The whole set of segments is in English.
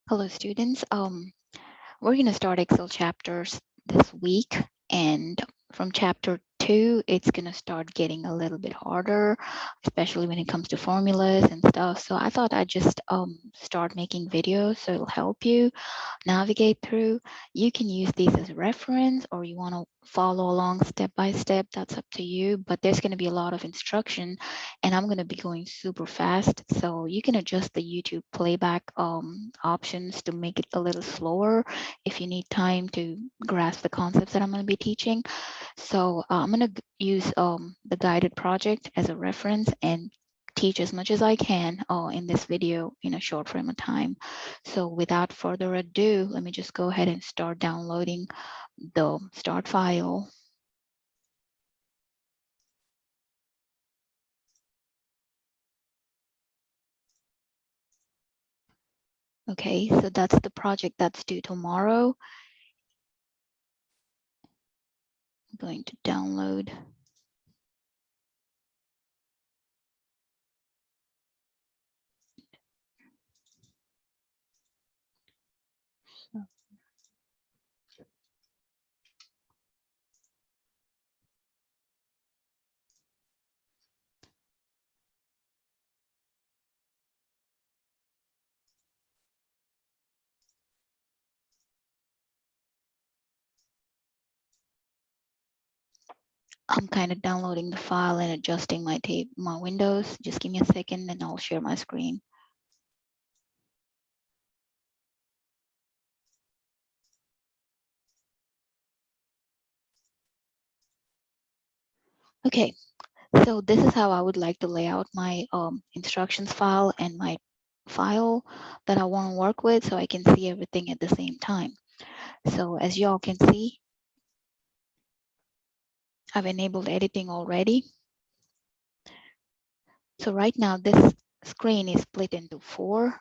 Hello, students. We're going to start Excel chapters this week, and from chapter 2, it's going to start getting a little bit harder, especially when it comes to formulas and stuff. So I thought I'd just start making videos so it'll help you navigate through. You can use these as reference, or you want to follow along step by step. That's up to you, but there's going to be a lot of instruction and I'm going to be going super fast. So you can adjust the YouTube playback options to make it a little slower if you need time to grasp the concepts that I'm going to be teaching. So I'm going to use the guided project as a reference and teach as much as I can in this video in a short frame of time. So without further ado, let me just go ahead and start downloading the start file. Okay, so that's the project that's due tomorrow. I'm going to download. I'm kind of downloading the file and adjusting my windows. Just give me a second and I'll share my screen. Okay, so this is how I would like to lay out my instructions file and my file that I want to work with so I can see everything at the same time. So as y'all can see, I've enabled editing already. So right now this screen is split into 4.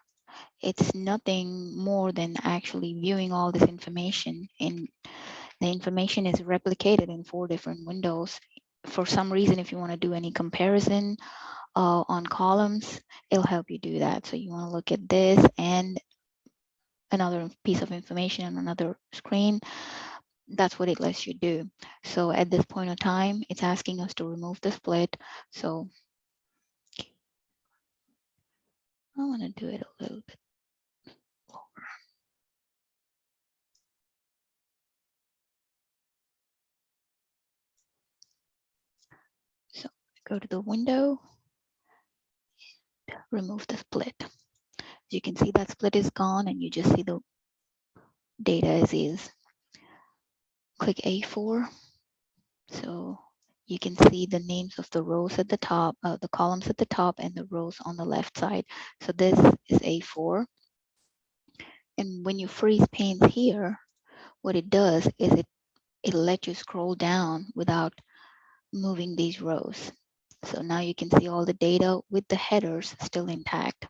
It's nothing more than actually viewing all this information, and the information is replicated in 4 different windows. For some reason, if you want to do any comparison on columns, it'll help you do that. So you want to look at this and another piece of information on another screen. That's what it lets you do. So at this point of time, it's asking us to remove the split. So I want to do it a little bit lower. So go to the window, remove the split. As you can see, that split is gone and you just see the data as is. Click A4. So you can see the names of the rows at the top, the columns at the top and the rows on the left side. So this is A4. And when you freeze panes here, what it does is it'll let you scroll down without moving these rows. So now you can see all the data with the headers still intact.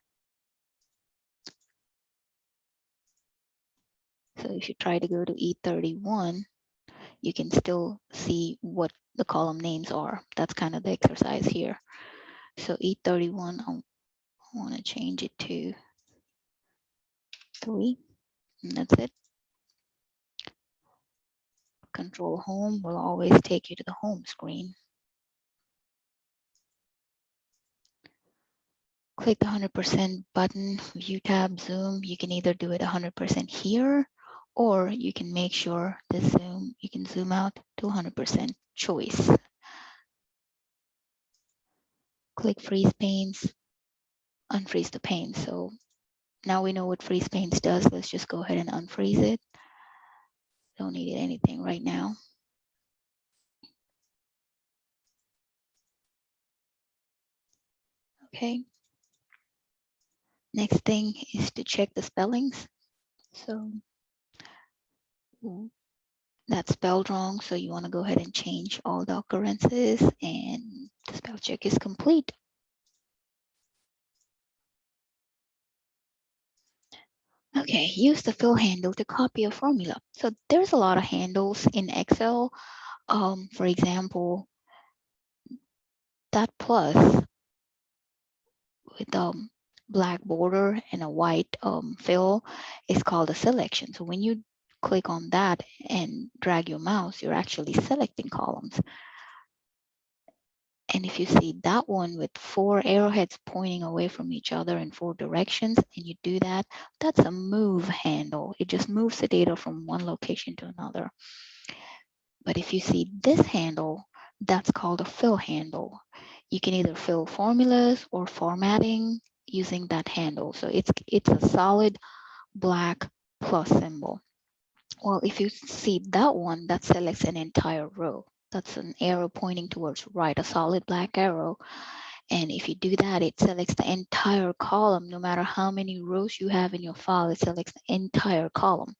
So if you try to go to E31, you can still see what the column names are. That's kind of the exercise here. So E31, I want to change it to 3, and that's it. Control home will always take you to the home screen. Click the 100% button, view tab, zoom. You can either do it 100% here, or you can make sure the zoom, you can zoom out to 100% choice. Click freeze panes, unfreeze the pane. So now we know what freeze panes does. Let's just go ahead and unfreeze it. Don't need anything right now. Okay. Next thing is to check the spellings. So that's spelled wrong. So you want to go ahead and change all the occurrences and the spell check is complete. Okay, use the fill handle to copy a formula. So there's a lot of handles in Excel. For example, that plus with black border and a white fill is called a selection. So when you click on that and drag your mouse, you're actually selecting columns. And if you see that one with 4 arrowheads pointing away from each other in 4 directions, and you do that, that's a move handle. It just moves the data from one location to another. But if you see this handle, that's called a fill handle. You can either fill formulas or formatting using that handle. So it's a solid black plus symbol. Well, if you see that one, that selects an entire row. That's an arrow pointing towards right, a solid black arrow. And if you do that, it selects the entire column. No matter how many rows you have in your file, it selects the entire column.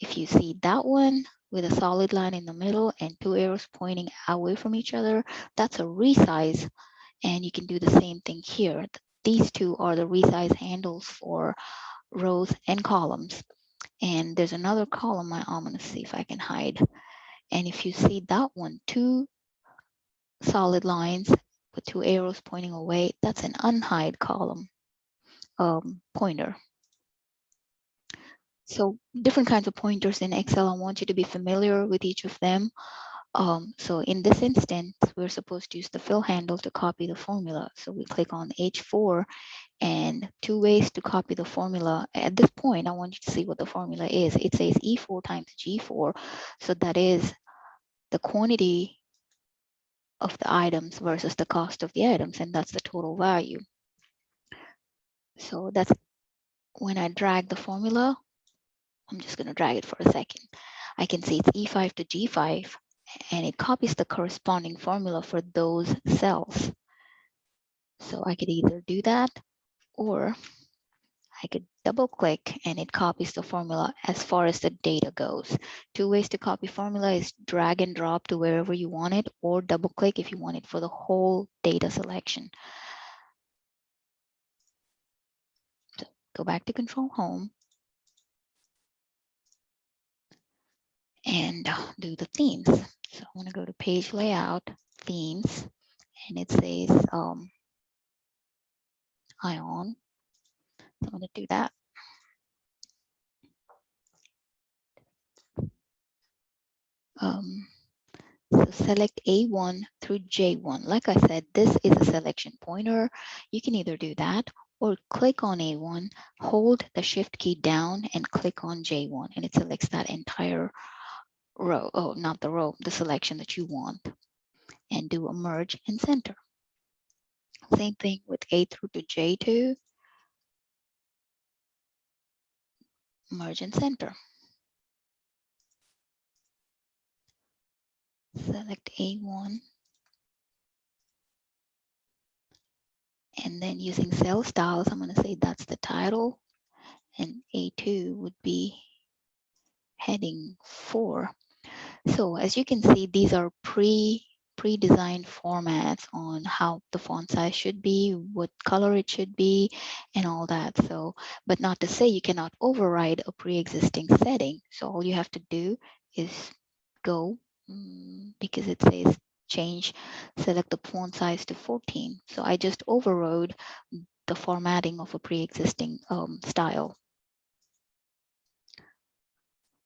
If you see that one with a solid line in the middle and 2 arrows pointing away from each other, that's a resize. And you can do the same thing here. These two are the resize handles for rows and columns. And there's another column I'm going to see if I can hide. And if you see that one, 2 solid lines with 2 arrows pointing away, that's an unhide column pointer. So different kinds of pointers in Excel, I want you to be familiar with each of them. So in this instance, we're supposed to use the fill handle to copy the formula. So we click on H4 and 2 ways to copy the formula. At this point, I want you to see what the formula is. It says E4 times G4. So that is the quantity of the items versus the cost of the items, and that's the total value. So that's when I drag the formula. I'm just going to drag it for a second. I can see it's E5 to G5, and it copies the corresponding formula for those cells. So I could either do that, or I could double click and it copies the formula as far as the data goes. 2 ways to copy formula is drag and drop to wherever you want it, or double click if you want it for the whole data selection. So go back to Control Home and do the themes. So I want to go to Page Layout, Themes, and it says Ion. So I'm going to do that. So select A1 through J1. Like I said, this is a selection pointer. You can either do that or click on A1, hold the Shift key down and click on J1, and it selects that entire row. Oh, not the row, the selection that you want, and do a merge and center. Same thing with A through to J2, merge and center. Select A1. And then using cell styles, I'm going to say that's the title, and A2 would be heading 4. So as you can see, these are pre-designed formats on how the font size should be, what color it should be, and all that. So, but not to say you cannot override a pre-existing setting. So all you have to do is go, because it says change, select the font size to 14. So I just overrode the formatting of a pre-existing style.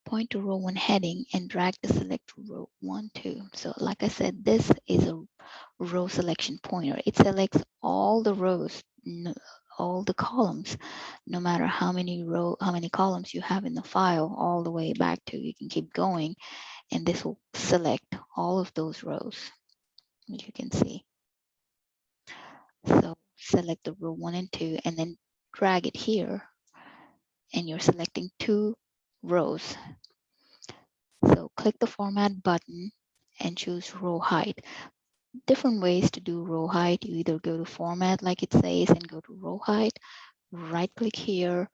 Point to row 1 heading and drag to select row 1, 2. So like I said, this is a row selection pointer. It selects all the rows, all the columns, no matter how many columns you have in the file, all the way back to, you can keep going, and this will select all of those rows, as you can see. So select the row 1 and 2 and then drag it here, and you're selecting 2 rows. So click the format button and choose row height. Different ways to do row height. You either go to format like it says and go to row height, right click here,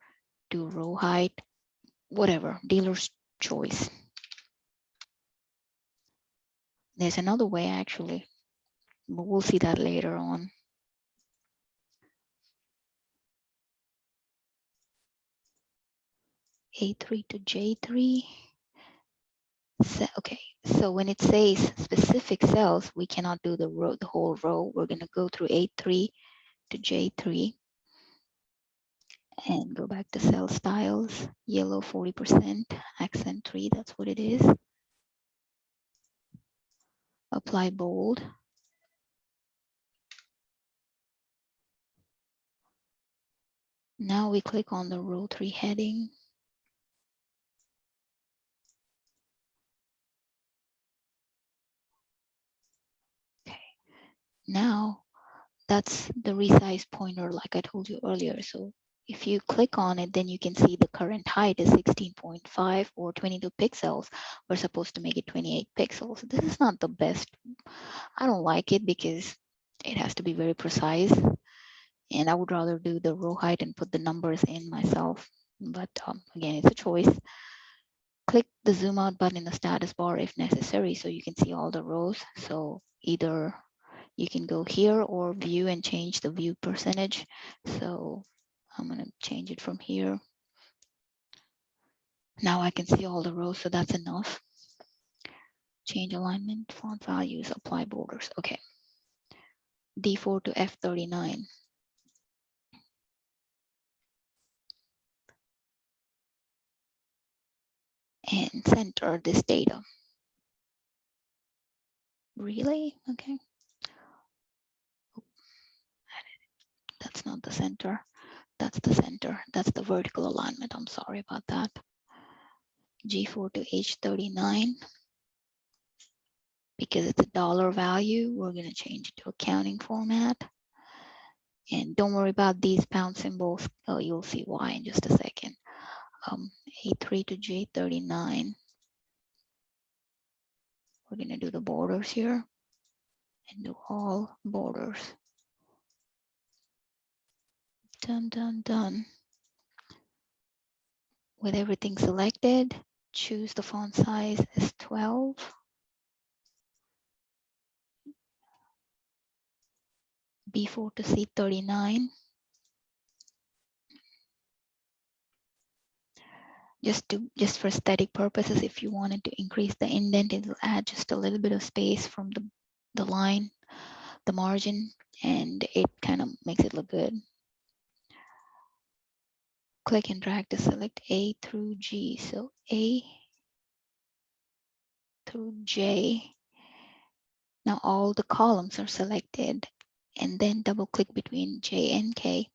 do row height, whatever, dealer's choice. There's another way actually, but we'll see that later on. A3 to J3. So, okay, so when it says specific cells, we cannot do the whole row. We're going to go through A3 to J3 and go back to cell styles, yellow 40%, accent 3, that's what it is. Apply bold. Now we click on the row 3 heading. Okay, now that's the resize pointer like I told you earlier. So if you click on it, then you can see the current height is 16.5 or 22 pixels. We're supposed to make it 28 pixels. This is not the best. I don't like it because it has to be very precise. And I would rather do the row height and put the numbers in myself. But again, it's a choice. Click the zoom out button in the status bar if necessary so you can see all the rows. So either you can go here or view and change the view percentage. So I'm going to change it from here. Now I can see all the rows, so that's enough. Change alignment, font values, apply borders. Okay. D4 to F39. And center this data. Really? Okay. That's not the center. That's the center. That's the vertical alignment. I'm sorry about that. G4 to H39. Because it's a dollar value, we're going to change it to accounting format. And don't worry about these pound symbols. Oh, you'll see why in just a second. A3 to J39. We're going to do the borders here and do all borders. Done, done, done. With everything selected, choose the font size as 12. B4 to C39. Just for aesthetic purposes, if you wanted to increase the indent, it'll add just a little bit of space from the line, the margin, and it kind of makes it look good. Click and drag to select A through G. So A through J. Now all the columns are selected, and then double click between J and K.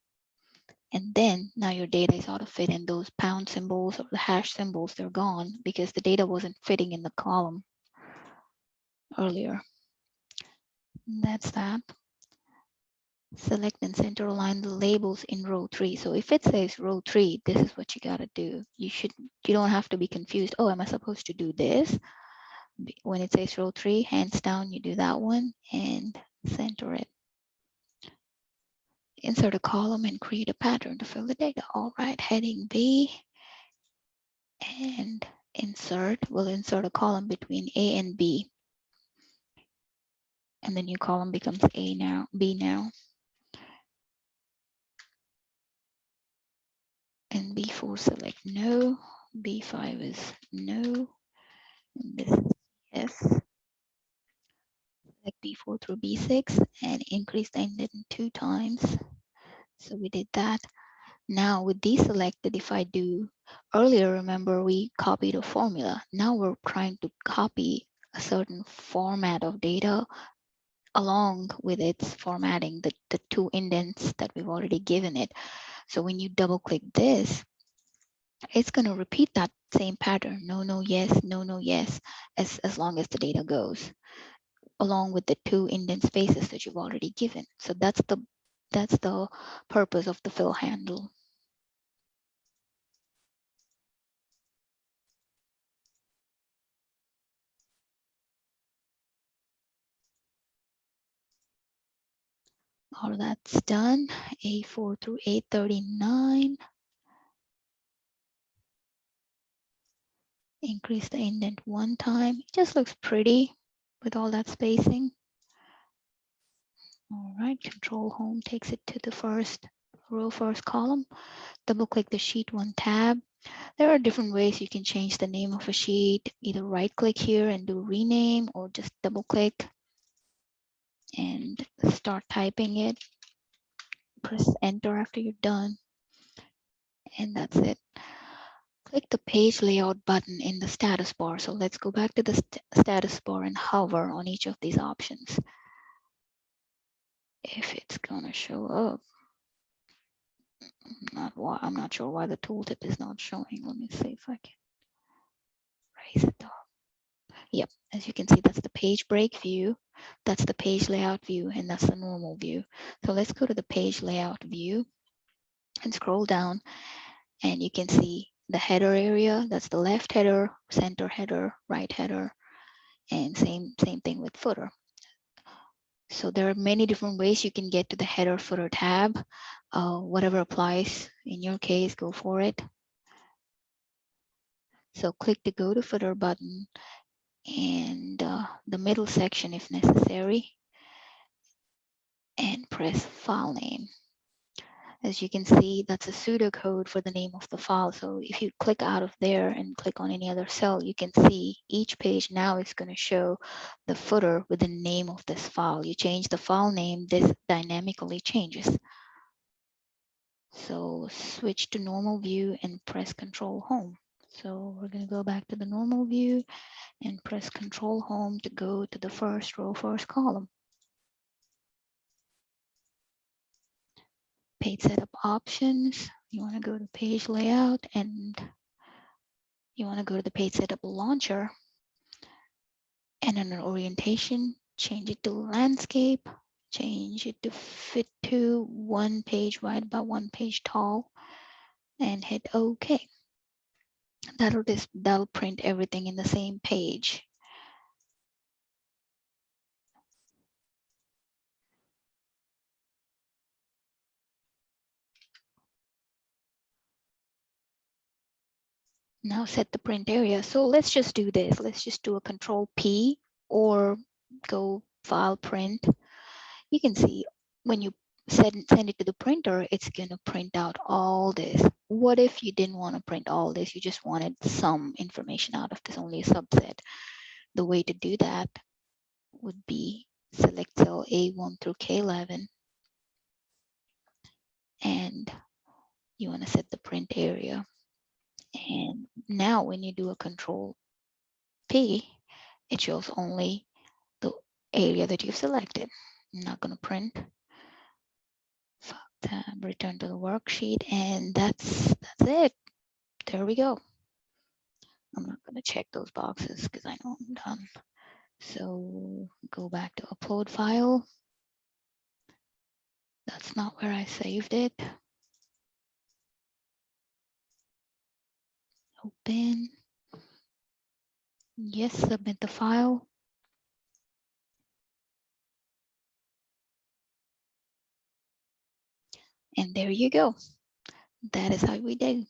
And then now your data is out of fit, and those pound symbols or the hash symbols, they're gone because the data wasn't fitting in the column earlier. And that's that. Select and center align the labels in row 3. So if it says row 3, this is what you got to do. You don't have to be confused. Oh, am I supposed to do this? When it says row 3, hands down, you do that one and center it. Insert a column and create a pattern to fill the data. All right, heading B and insert. We'll insert a column between A and B. And the new column becomes B now. And B4 select no. B5 is no. And this is yes. Select B4 through B6 and increase the indent 2 times. So we did that. Now with these selected, if I do, earlier, remember we copied a formula. Now we're trying to copy a certain format of data along with its formatting, the 2 indents that we've already given it. So when you double click this, it's going to repeat that same pattern. No, no, yes, no, no, yes, as long as the data goes, along with the 2 indent spaces that you've already given. So that's the purpose of the fill handle. All that's done. A4 through A39. Increase the indent 1 time. It just looks pretty with all that spacing. All right, Control Home takes it to the first row, first column. Double click the Sheet 1 tab. There are different ways you can change the name of a sheet. Either right click here and do rename, or just double click and start typing it. Press enter after you're done. And that's it. Click the page layout button in the status bar. So let's go back to the status bar and hover on each of these options. If it's gonna show up. I'm not sure why the tooltip is not showing. Let me see if I can raise it up. Yep, as you can see, that's the page break view, that's the page layout view, and that's the normal view. So let's go to the page layout view and scroll down, and you can see the header area. That's the left header, center header, right header, and same thing with footer. So there are many different ways you can get to the header footer tab. Whatever applies in your case, go for it. So click the go to footer button and the middle section if necessary, and press file name. As you can see, that's a pseudocode for the name of the file. So if you click out of there and click on any other cell, you can see each page now is going to show the footer with the name of this file. You change the file name, this dynamically changes. So switch to normal view and press Control Home. So we're going to go back to the normal view and press Control Home to go to the first row, first column. Page setup options. You want to go to page layout and you want to go to the page setup launcher, and under orientation, change it to landscape, change it to fit to 1 page wide by 1 page tall, and hit OK. That'll print everything in the same page. Now set the print area. So let's just do this. Let's just do a Control P or go File Print. You can see when you send it to the printer, it's going to print out all this. What if you didn't want to print all this? You just wanted some information out of this, only a subset. The way to do that would be select cell A1 through K11, and you want to set the print area. And now when you do a Control P, it shows only the area that you've selected. I'm not going to print. Return to the worksheet, and that's it. There we go. I'm not going to check those boxes because I know I'm done. So go back to upload file. That's not where I saved it. Open. Yes, submit the file. And there you go. That is how we do.